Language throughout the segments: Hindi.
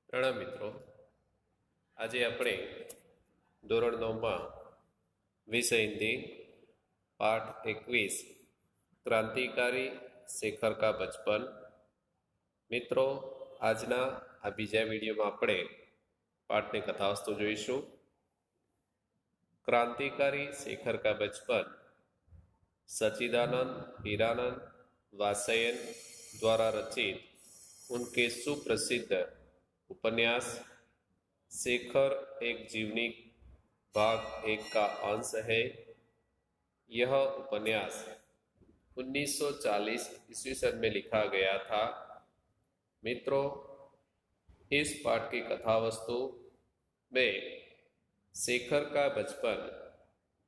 પ્રણામ મિત્રો, આજે આપણે ધોરણ 9માં વિષય હિન્દી પાઠ 21 ક્રાંતિકારી શેખર કા બચપન. મિત્રો, આજના આ બીજા વિડીયોમાં આપણે પાઠની કથાવસ્તુ જોઈશું. क्रांतिकारी शेखर का बचपन सच्चिदानंद हीरानंद वात्स्यायन द्वारा रचित उनके सुप्रसिद्ध उपन्यास शेखर एक जीवनी भाग 1 का अंश है। यह उपन्यास 1940 ईस्वी सन में लिखा गया था। मित्रों, इस पाठ की कथावस्तु में शेखर का बचपन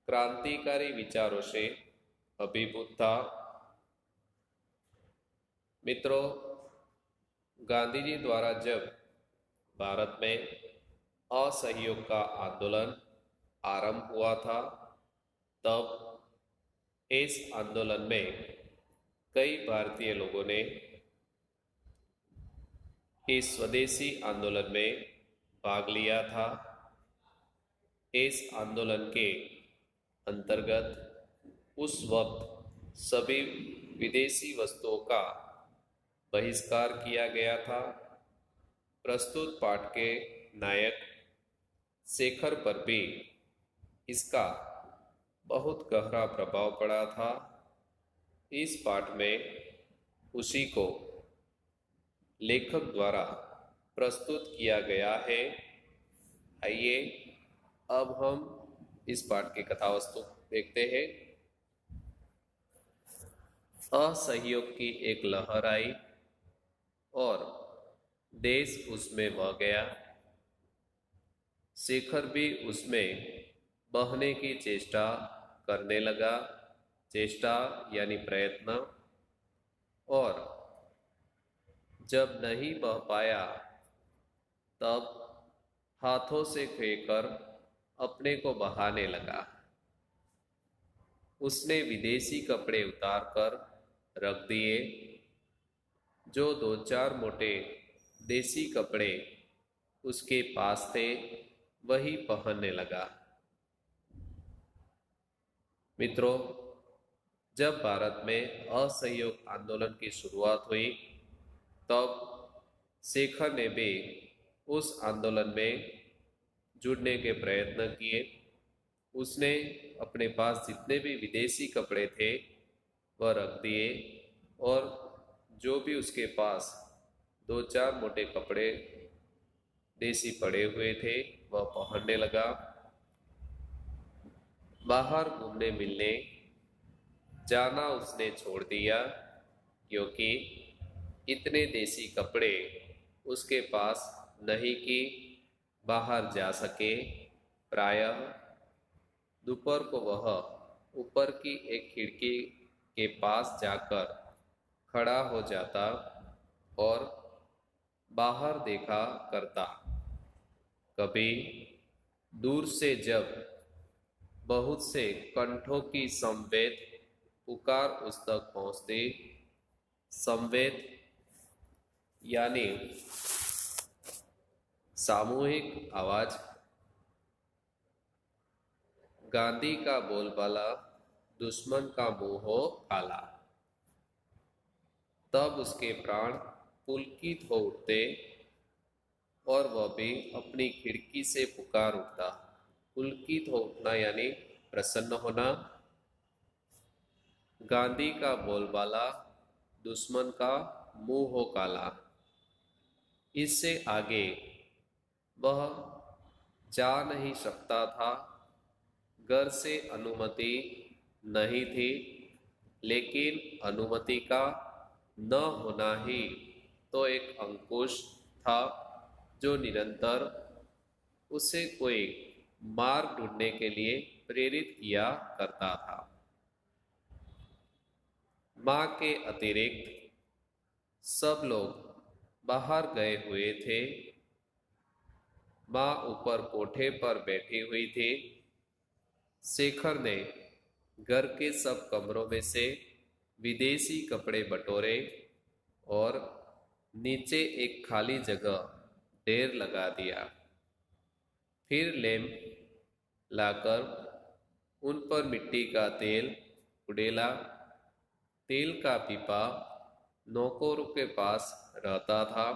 क्रांतिकारी विचारों से अभिभूत था। मित्रों, गांधी जी द्वारा जब भारत में असहयोग का आंदोलन आरंभ हुआ था, तब इस आंदोलन में कई भारतीय लोगों ने इस स्वदेशी आंदोलन में भाग लिया था। इस आंदोलन के अंतर्गत उस वक्त सभी विदेशी वस्तुओं का बहिष्कार किया गया था। प्रस्तुत पाठ के नायक शेखर पर भी इसका बहुत गहरा प्रभाव पड़ा था। इस पाठ में उसी को लेखक द्वारा प्रस्तुत किया गया है। आइए अब हम इस पाठ की कथावस्तु देखते हैं। असहयोग की एक लहर आई और देश उसमें बह गया। शेखर भी उसमें बहने की चेष्टा करने लगा। चेष्टा यानी प्रयत्न। और जब नहीं बह पाया तब हाथों से फेंकर अपने को बहाने लगा। उसने विदेशी कपड़े उतार कर रख दिए। जो 2-4 मोटे देसी कपड़े उसके पास थे वही पहनने लगा। मित्रों, जब भारत में असहयोग आंदोलन की शुरुआत हुई तब शेखर ने भी उस आंदोलन में जुड़ने के प्रयत्न किए। उसने अपने पास जितने भी विदेशी कपड़े थे वह रख दिए और जो भी उसके पास 2-4 मोटे कपड़े देसी पड़े हुए थे वह पहनने लगा। बाहर घूमने मिलने जाना उसने छोड़ दिया, क्योंकि इतने देसी कपड़े उसके पास नहीं कि बाहर जा सके। प्रायः दोपहर को वह ऊपर की एक खिड़की के पास जाकर खड़ा हो जाता और बाहर देखा करता। कभी दूर से जब बहुत से कंठों की समवेत पुकार उस तक पहुंचती, समवेत यानी सामूहिक आवाज, गांधी का बोलबाला दुश्मन का मुंह हो काला, तब उसके प्राण पुलकित हो उठते और वह भी अपनी खिड़की से पुकार उठता। पुलकित हो उठना यानी प्रसन्न होना। गांधी का बोलबाला दुश्मन का मुंह हो काला, इससे आगे वह जा नहीं सकता था। घर से अनुमति नहीं थी, लेकिन अनुमति का न होना ही तो एक अंकुश था जो निरंतर उसे कोई मार्ग ढूंढने के लिए प्रेरित किया करता था। मां के अतिरिक्त सब लोग बाहर गए हुए थे। मां ऊपर कोठे पर बैठी हुई थी। शेखर ने घर के सब कमरों में से विदेशी कपड़े बटोरे और नीचे एक खाली जगह ढेर लगा दिया। फिर लैंप लाकर उन पर मिट्टी का तेल उड़ेला। तेल का पीपा नौकरों के पास रहता था।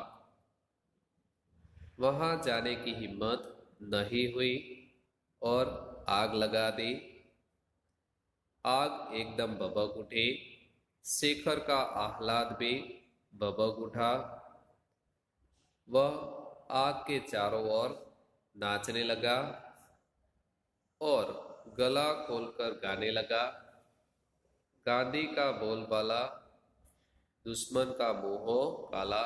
वहां जाने की हिम्मत नहीं हुई और आग लगा दी। आग एकदम भभक उठी। शेखर का आह्लाद भी भभक उठा। वह आग के चारों ओर नाचने लगा और गला खोलकर गाने लगा। गांधी का बोलबाला, दुश्मन का मुंह काला।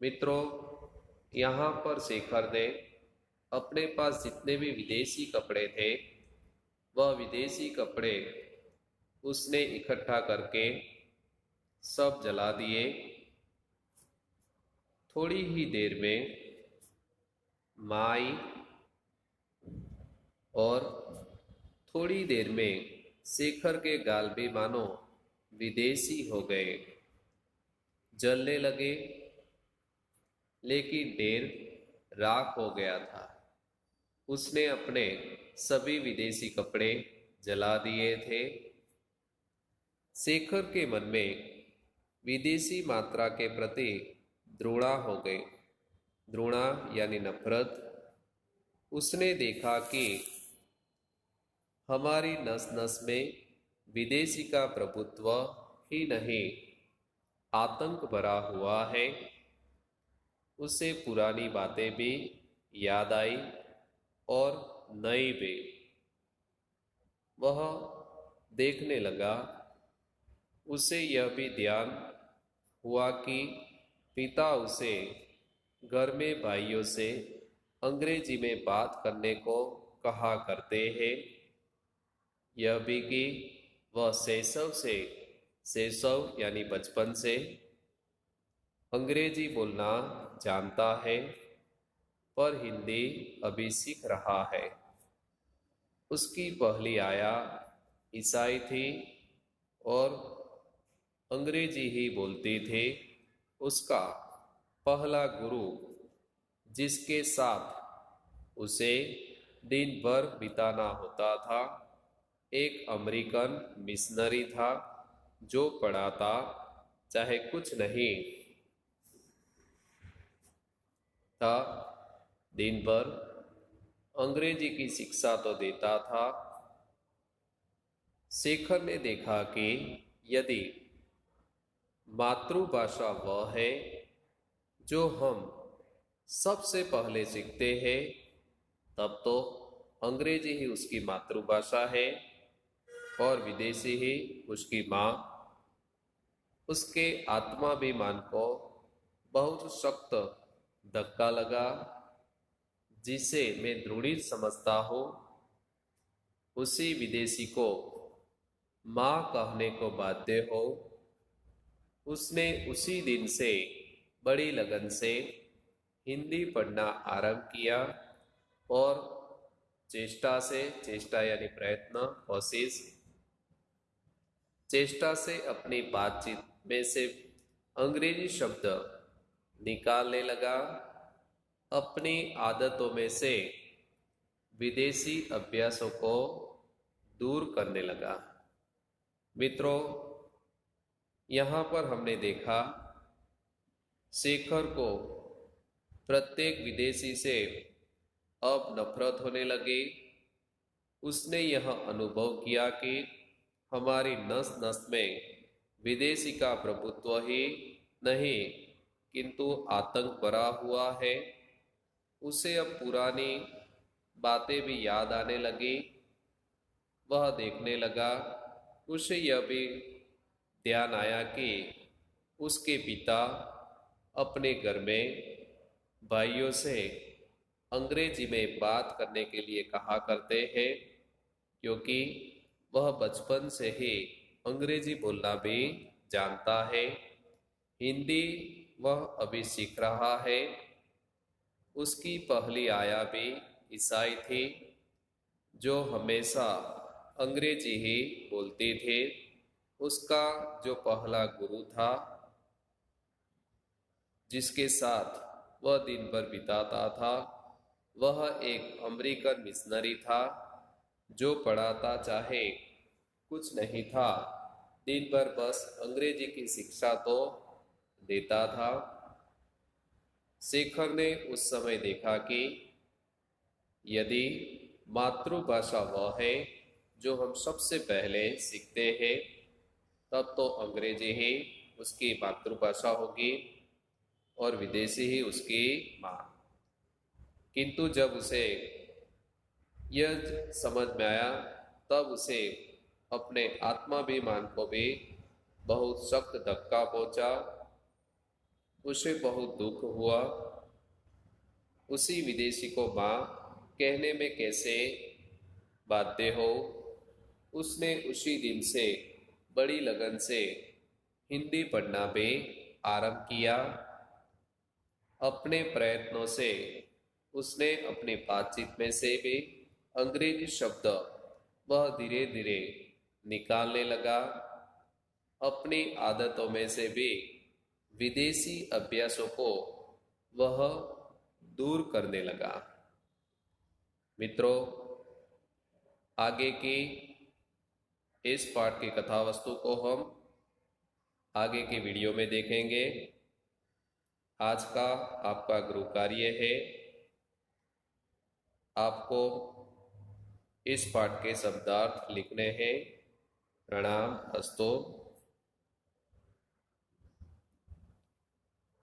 मित्रों, यहाँ पर शेखर ने अपने पास जितने भी विदेशी कपड़े थे, वह विदेशी कपड़े उसने इकट्ठा करके सब जला दिए। थोड़ी ही देर में माई और थोड़ी देर में शेखर के गाल भी मानो विदेशी हो गए, जलने लगे। लेकिन ढेर राख हो गया था। उसने अपने सभी विदेशी कपड़े जला दिए थे। शेखर के मन में विदेशी मात्रा के प्रति द्रोणा हो गई। द्रोणा यानी नफरत। उसने देखा कि हमारी नस नस में विदेशी का प्रभुत्व ही नहीं, आतंक भरा हुआ है। उसे पुरानी बातें भी याद आई और नई भी। वह देखने लगा। उसे यह भी ध्यान हुआ कि पिता उसे घर में भाइयों से अंग्रेजी में बात करने को कहा करते हैं। यह भी कि वह शैशव यानी बचपन से अंग्रेजी बोलना जानता है, पर हिंदी अभी सीख रहा है। उसकी पहली आया ईसाई थी और अंग्रेजी ही बोलती थी। उसका पहला गुरु, जिसके साथ उसे दिन भर बिताना होता था, एक अमेरिकन मिशनरी था जो पढ़ाता चाहे कुछ नहीं था, दिन भर अंग्रेजी की शिक्षा तो देता था। शेखर ने देखा कि यदि मातृभाषा वह है जो हम सबसे पहले सीखते हैं, तब तो अंग्रेजी ही उसकी मातृभाषा है और विदेशी ही उसकी माँ। उसके आत्माभिमान को बहुत सख्त धक्का लगा, जिसे मैं दृढ़ समझता हूँ। उसी विदेशी को माँ कहने को बाध्य हो। उसने उसी दिन से बड़ी लगन से हिंदी पढ़ना आरंभ किया और चेष्टा यानी प्रयत्न, कोशिश, चेष्टा से अपनी बातचीत में से अंग्रेजी शब्द निकालने लगा। अपनी आदतों में से विदेशी अभ्यासों को दूर करने लगा। मित्रों, यहाँ पर हमने देखा शेखर को प्रत्येक विदेशी से अब नफरत होने लगी। उसने यह अनुभव किया कि हमारी नस नस में विदेशी का प्रभुत्व ही नहीं, किंतु आतंक भरा हुआ है। उसे अब पुरानी बातें भी याद आने लगी। वह देखने लगा। उसे यह भी ध्यान आया कि उसके पिता अपने घर में भाइयों से अंग्रेजी में बात करने के लिए कहा करते हैं, क्योंकि वह बचपन से ही अंग्रेजी बोलना भी जानता है। हिंदी वह अभी सीख रहा है। उसकी पहली आया भी ईसाई थी, जो हमेशा अंग्रेजी ही बोलती थी। उसका जो पहला गुरु था, जिसके साथ वह दिन भर बिताता था। वह एक अमेरिकन मिशनरी था जो पढ़ाता चाहे कुछ नहीं था, दिन भर बस अंग्रेजी की शिक्षा तो देता था। शेखर ने उस समय देखा कि यदि मातृभाषा वह है जो हम सबसे पहले सीखते हैं, तब तो अंग्रेजी ही उसकी मातृभाषा होगी और विदेशी ही उसकी माँ। किंतु जब उसे यह समझ में आया, तब उसे अपने आत्माभिमान को भी बहुत सख्त धक्का पहुंचा। उसे बहुत दुख हुआ। उसी विदेशी को माँ कहने में कैसे बाध्य हो। उसने उसी दिन से बड़ी लगन से हिंदी पढ़ना भी आरंभ किया। अपने प्रयत्नों से उसने अपनी बातचीत में से भी अंग्रेजी शब्द वह धीरे धीरे निकालने लगा। अपनी आदतों में से भी विदेशी अभ्यासों को वह दूर करने लगा। मित्रों, आगे की इस पाठ की कथा वस्तु को हम आगे के वीडियो में देखेंगे। आज का आपका गृह कार्य है, आपको इस पाठ के शब्दार्थ लिखने हैं। प्रणाम, अस्तु।